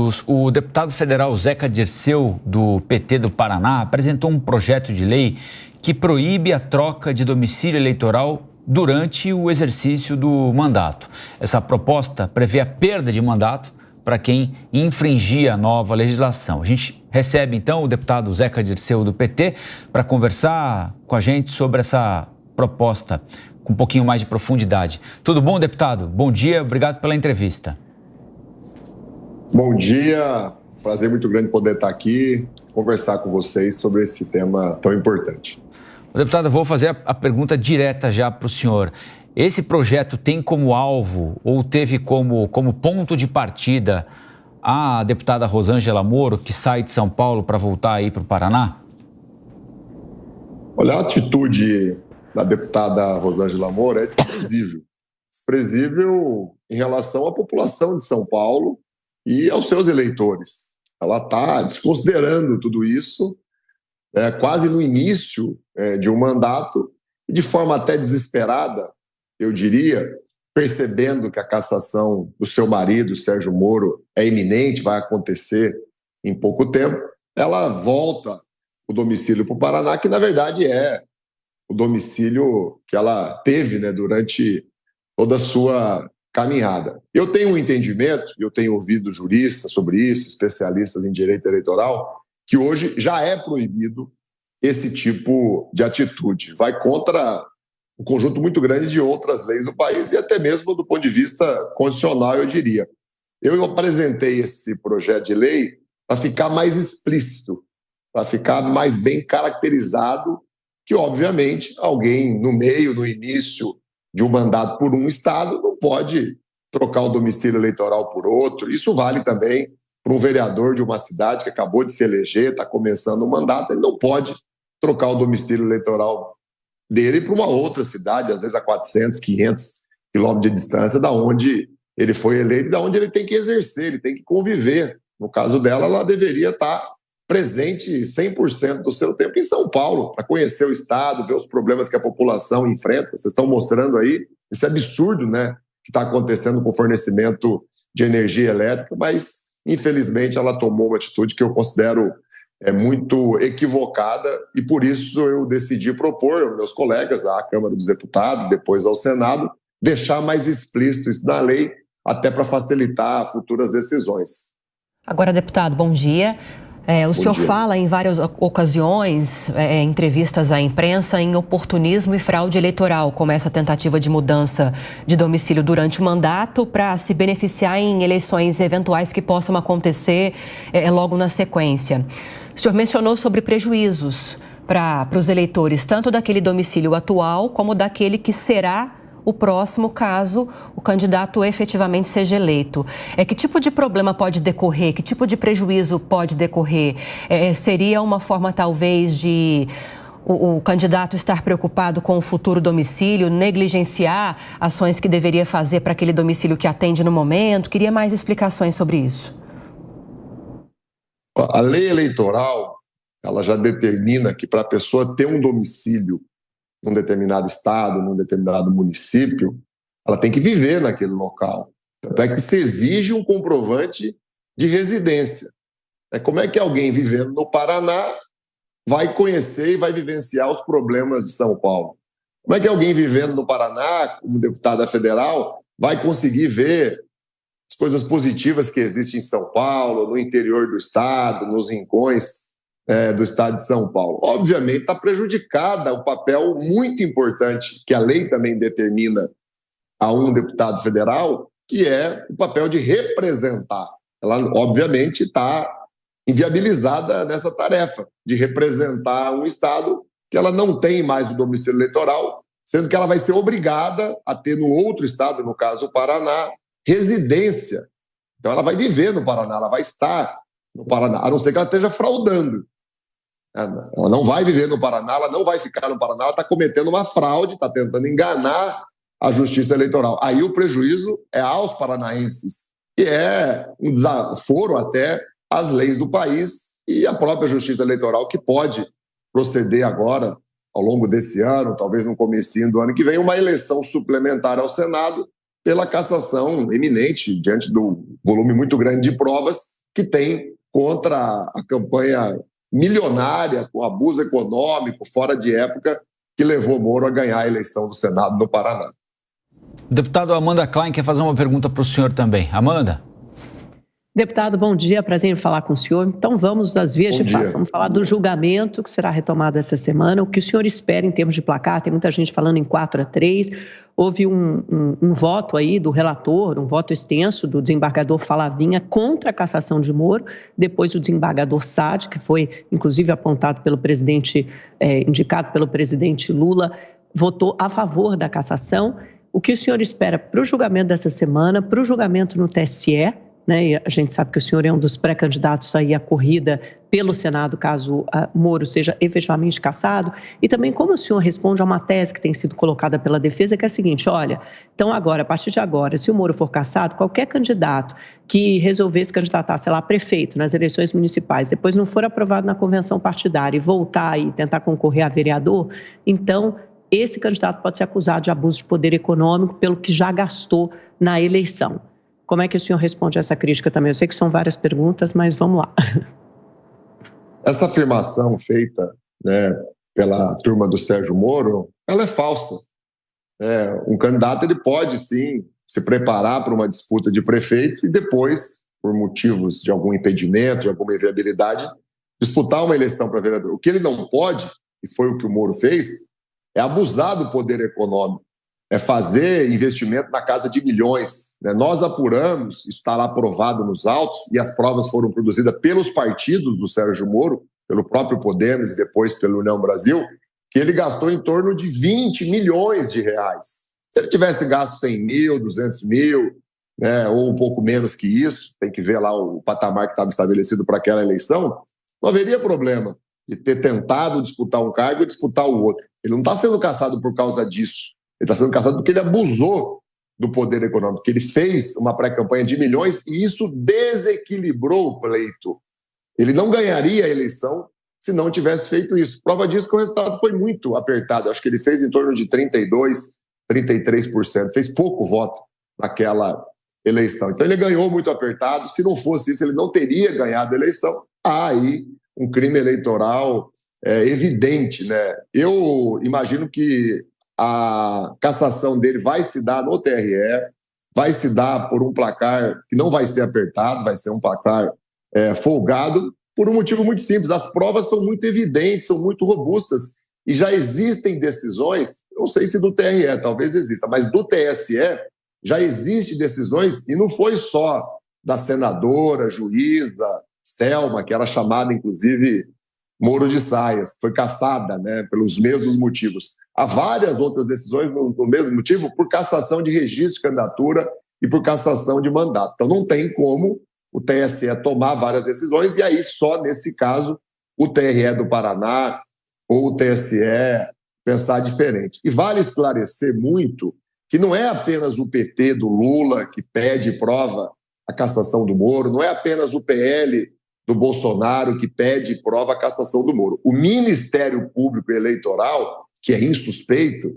minutos, o deputado federal Zeca Dirceu, do PT do Paraná, apresentou um projeto de lei que proíbe a troca de domicílio eleitoral durante o exercício do mandato. Essa proposta prevê a perda de mandato para quem infringir a nova legislação. A gente recebe, então, o deputado Zeca Dirceu, do PT, para conversar com a gente sobre essa proposta com um pouquinho mais de profundidade. Tudo bom, deputado? Bom dia, obrigado pela entrevista. Bom dia, prazer muito grande poder estar aqui, conversar com vocês sobre esse tema tão importante. Deputado, eu vou fazer a pergunta direta já para o senhor. Esse projeto tem como alvo ou teve como ponto de partida a deputada Rosângela Moro, que sai de São Paulo para voltar aí para o Paraná? Olha, a atitude da deputada Rosângela Moro é desprezível. Desprezível em relação à população de São Paulo e aos seus eleitores. Ela está desconsiderando tudo isso, quase no início de um mandato, e de forma até desesperada, eu diria, percebendo que a cassação do seu marido, Sérgio Moro, é iminente, vai acontecer em pouco tempo, ela volta o domicílio para o Paraná, que na verdade é o domicílio que ela teve, durante toda a sua caminhada. Eu tenho um entendimento, eu tenho ouvido juristas sobre isso, especialistas em direito eleitoral, que hoje já é proibido esse tipo de atitude. Vai contra um conjunto muito grande de outras leis do país e até mesmo do ponto de vista constitucional, eu diria. Eu apresentei esse projeto de lei para ficar mais explícito, para ficar mais bem caracterizado que, obviamente, alguém no meio, no início de um mandato por um estado não pode trocar o domicílio eleitoral por outro. Isso vale também para um vereador de uma cidade que acabou de se eleger, está começando um mandato, ele não pode trocar o domicílio eleitoral dele para uma outra cidade, às vezes a 400, 500 quilômetros de distância da onde ele foi eleito e da onde ele tem que exercer, ele tem que conviver. No caso dela, ela deveria estar presente 100% do seu tempo em São Paulo, para conhecer o estado, ver os problemas que a população enfrenta. Vocês estão mostrando aí, esse absurdo, que está acontecendo com o fornecimento de energia elétrica, mas, infelizmente, ela tomou uma atitude que eu considero muito equivocada e, por isso, eu decidi propor aos meus colegas, à Câmara dos Deputados, depois ao Senado, deixar mais explícito isso na lei, até para facilitar futuras decisões. Agora, deputado, bom dia. O senhor fala em várias ocasiões, em entrevistas à imprensa, em oportunismo e fraude eleitoral, como essa tentativa de mudança de domicílio durante o mandato para se beneficiar em eleições eventuais que possam acontecer logo na sequência. O senhor mencionou sobre prejuízos para os eleitores, tanto daquele domicílio atual como daquele que será o próximo, caso o candidato efetivamente seja eleito. Que tipo de problema pode decorrer? Que tipo de prejuízo pode decorrer? Seria uma forma, talvez, de o candidato estar preocupado com o futuro domicílio, negligenciar ações que deveria fazer para aquele domicílio que atende no momento? Queria mais explicações sobre isso. A lei eleitoral, ela já determina que para a pessoa ter um domicílio num determinado estado, num determinado município, ela tem que viver naquele local. Tanto é que se exige um comprovante de residência. Como é que alguém vivendo no Paraná vai conhecer e vai vivenciar os problemas de São Paulo? Como é que alguém vivendo no Paraná, como deputada federal, vai conseguir ver as coisas positivas que existem em São Paulo, no interior do estado, nos rincões do estado de São Paulo? Obviamente está prejudicada o papel muito importante que a lei também determina a um deputado federal, que é o papel de representar. Ela, obviamente, está inviabilizada nessa tarefa de representar um estado que ela não tem mais o domicílio eleitoral, sendo que ela vai ser obrigada a ter no outro estado, no caso o Paraná, residência. Então ela vai viver no Paraná, ela vai estar no Paraná, a não ser que ela esteja fraudando. Ela não vai viver no Paraná, ela não vai ficar no Paraná, ela está cometendo uma fraude, está tentando enganar a justiça eleitoral. Aí o prejuízo é aos paranaenses, que é um desaforo até às leis do país e a própria justiça eleitoral, que pode proceder agora, ao longo desse ano, talvez no comecinho do ano que vem, uma eleição suplementar ao Senado, pela cassação eminente, diante do volume muito grande de provas que tem contra a campanha milionária, com abuso econômico, fora de época, que levou Moro a ganhar a eleição do Senado no Paraná. O deputado Amanda Klein quer fazer uma pergunta para o senhor também. Amanda? Deputado, bom dia, prazer em falar com o senhor. Então vamos às vias de fato, vamos falar do julgamento que será retomado essa semana, o que o senhor espera em termos de placar, tem muita gente falando em 4-3, houve um voto aí do relator, um voto extenso do desembargador Falavinha contra a cassação de Moro, depois o desembargador Sade, que foi inclusive apontado pelo presidente, indicado pelo presidente Lula, votou a favor da cassação. O que o senhor espera para o julgamento dessa semana, para o julgamento no TSE, né? E a gente sabe que o senhor é um dos pré-candidatos aí à corrida pelo Senado, caso Moro seja efetivamente cassado, e também como o senhor responde a uma tese que tem sido colocada pela defesa, que é a seguinte: olha, então agora, a partir de agora, se o Moro for cassado, qualquer candidato que resolver se candidatar, sei lá, a prefeito nas eleições municipais, depois não for aprovado na convenção partidária e voltar e tentar concorrer a vereador, então esse candidato pode ser acusado de abuso de poder econômico pelo que já gastou na eleição. Como é que o senhor responde a essa crítica também? Eu sei que são várias perguntas, mas vamos lá. Essa afirmação feita, né, pela turma do Sérgio Moro, ela é falsa. Um candidato ele pode, sim, se preparar para uma disputa de prefeito e depois, por motivos de algum impedimento, de alguma inviabilidade, disputar uma eleição para vereador. O que ele não pode, e foi o que o Moro fez, é abusar do poder econômico. É fazer investimento na casa de milhões. Nós apuramos, isso está lá aprovado nos autos, e as provas foram produzidas pelos partidos do Sérgio Moro, pelo próprio Podemos e depois pelo União Brasil, que ele gastou em torno de 20 milhões de reais. Se ele tivesse gasto 100 mil, 200 mil, né, ou um pouco menos que isso, tem que ver lá o patamar que estava estabelecido para aquela eleição, não haveria problema de ter tentado disputar um cargo e disputar o outro. Ele não está sendo cassado por causa disso. Ele está sendo cassado porque ele abusou do poder econômico, que ele fez uma pré-campanha de milhões e isso desequilibrou o pleito. Ele não ganharia a eleição se não tivesse feito isso. Prova disso que o resultado foi muito apertado. Acho que ele fez em torno de 32%, 33%. Fez pouco voto naquela eleição. Então ele ganhou muito apertado. Se não fosse isso, ele não teria ganhado a eleição. Há aí um crime eleitoral evidente, né? Eu imagino que a cassação dele vai se dar no TRE, vai se dar por um placar que não vai ser apertado, vai ser um placar folgado, por um motivo muito simples. As provas são muito evidentes, são muito robustas, e já existem decisões, não sei se do TRE, talvez exista, mas do TSE já existem decisões, e não foi só da senadora, juíza, Selma, que era chamada, inclusive, Moro de Saias, foi cassada, né, pelos mesmos motivos. Há várias outras decisões no mesmo motivo, por cassação de registro de candidatura e por cassação de mandato. Então não tem como o TSE tomar várias decisões, e aí só nesse caso o TRE do Paraná ou o TSE pensar diferente. E vale esclarecer muito que não é apenas o PT do Lula que pede e prova a cassação do Moro, não é apenas o PL do Bolsonaro que pede e prova a cassação do Moro. O Ministério Público Eleitoral, que é insuspeito,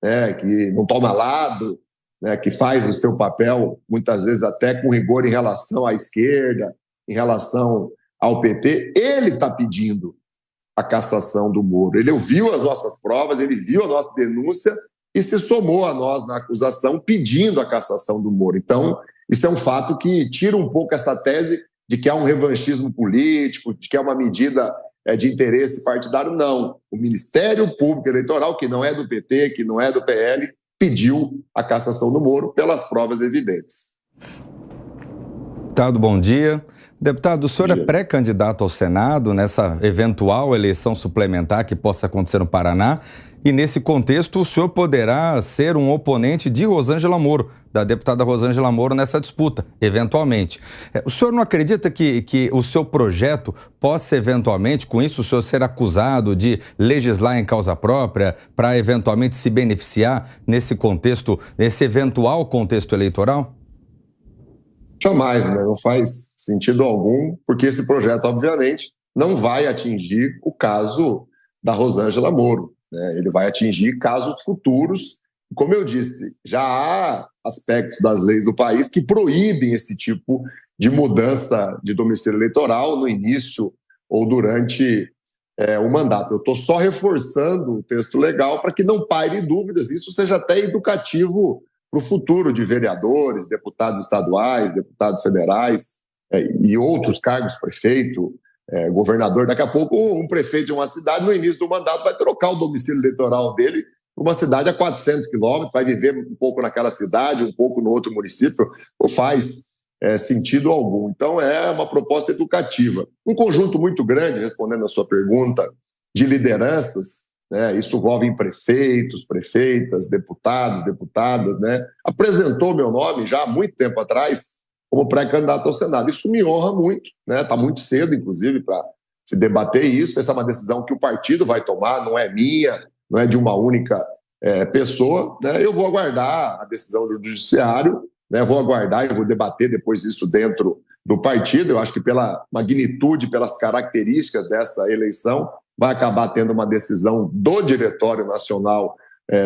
né, que não toma lado, né, que faz o seu papel, muitas vezes até com rigor em relação à esquerda, em relação ao PT, ele está pedindo a cassação do Moro. Ele ouviu as nossas provas, ele viu a nossa denúncia e se somou a nós na acusação pedindo a cassação do Moro. Então, isso é um fato que tira um pouco essa tese de que há um revanchismo político, de que é uma medida de interesse partidário. Não. O Ministério Público Eleitoral, que não é do PT, que não é do PL, pediu a cassação do Moro pelas provas evidentes. Deputado, bom dia. Deputado, o senhor é pré-candidato ao Senado nessa eventual eleição suplementar que possa acontecer no Paraná, e nesse contexto o senhor poderá ser um oponente de Rosângela Moro, da deputada Rosângela Moro, nessa disputa, eventualmente. O senhor não acredita que o seu projeto possa eventualmente, com isso, o senhor ser acusado de legislar em causa própria para eventualmente se beneficiar nesse contexto, nesse eventual contexto eleitoral? Jamais, né? Não faz sentido algum, porque esse projeto, obviamente, não vai atingir o caso da Rosângela Moro, né? Ele vai atingir casos futuros. Como eu disse, já há aspectos das leis do país que proíbem esse tipo de mudança de domicílio eleitoral no início ou durante o mandato. Eu estou só reforçando o texto legal para que não paire dúvidas, isso seja até educativo para o futuro de vereadores, deputados estaduais, deputados federais e outros cargos, prefeito, governador. Daqui a pouco, um prefeito de uma cidade, no início do mandato, vai trocar o domicílio eleitoral dele para uma cidade a 400 quilômetros, vai viver um pouco naquela cidade, um pouco no outro município, ou faz sentido algum. Então, é uma proposta educativa. Um conjunto muito grande, respondendo a sua pergunta, de lideranças, né? Isso envolve prefeitos, prefeitas, deputados, deputadas, né? Apresentou meu nome já há muito tempo atrás como pré-candidato ao Senado. Isso me honra muito, né? Está muito cedo, inclusive, para se debater isso. Essa é uma decisão que o partido vai tomar, não é minha, não é de uma única pessoa, né? Eu vou aguardar a decisão do judiciário, né? Vou aguardar e vou debater depois isso dentro do partido. Eu acho que pela magnitude, pelas características dessa eleição, vai acabar tendo uma decisão do Diretório Nacional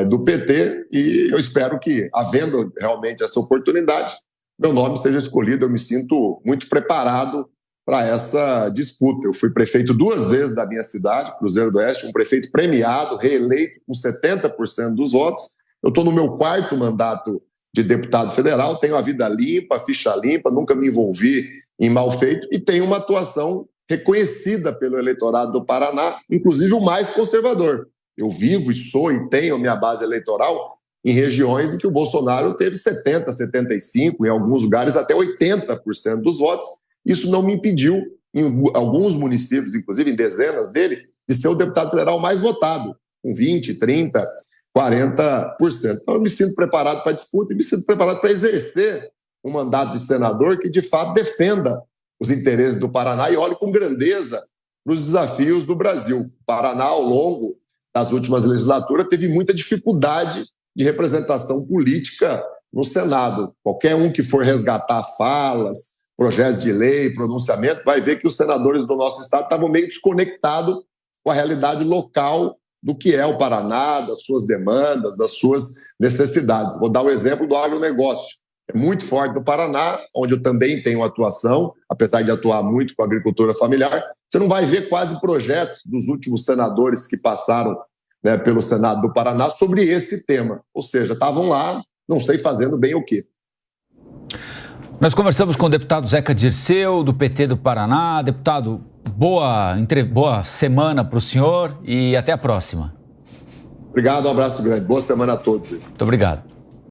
do PT e eu espero que, havendo realmente essa oportunidade, meu nome seja escolhido. Eu me sinto muito preparado para essa disputa. Eu fui prefeito 2 vezes da minha cidade, Cruzeiro do Oeste, um prefeito premiado, reeleito com 70% dos votos. Eu estou no meu 4º mandato de deputado federal, tenho a vida limpa, a ficha limpa, nunca me envolvi em mal feito e tenho uma atuação reconhecida pelo eleitorado do Paraná, inclusive o mais conservador. Eu vivo e sou e tenho minha base eleitoral em regiões em que o Bolsonaro teve 70%, 75%, em alguns lugares até 80% dos votos. Isso não me impediu, em alguns municípios, inclusive em dezenas dele, de ser o deputado federal mais votado, com 20%, 30%, 40%. Então eu me sinto preparado para a disputa e me sinto preparado para exercer um mandato de senador que, de fato, defenda os interesses do Paraná e olhe com grandeza para os desafios do Brasil. O Paraná, ao longo das últimas legislaturas, teve muita dificuldade de representação política no Senado. Qualquer um que for resgatar falas, projetos de lei, pronunciamento, vai ver que os senadores do nosso estado estavam meio desconectados com a realidade local do que é o Paraná, das suas demandas, das suas necessidades. Vou dar o exemplo do agronegócio. É muito forte no Paraná, onde eu também tenho atuação, apesar de atuar muito com a agricultura familiar. Você não vai ver quase projetos dos últimos senadores que passaram, né, pelo Senado do Paraná sobre esse tema. Ou seja, estavam lá, não sei fazendo bem o quê. Nós conversamos com o deputado Zeca Dirceu, do PT do Paraná. Deputado, boa semana para o senhor e até a próxima. Obrigado, um abraço grande. Boa semana a todos. Muito obrigado.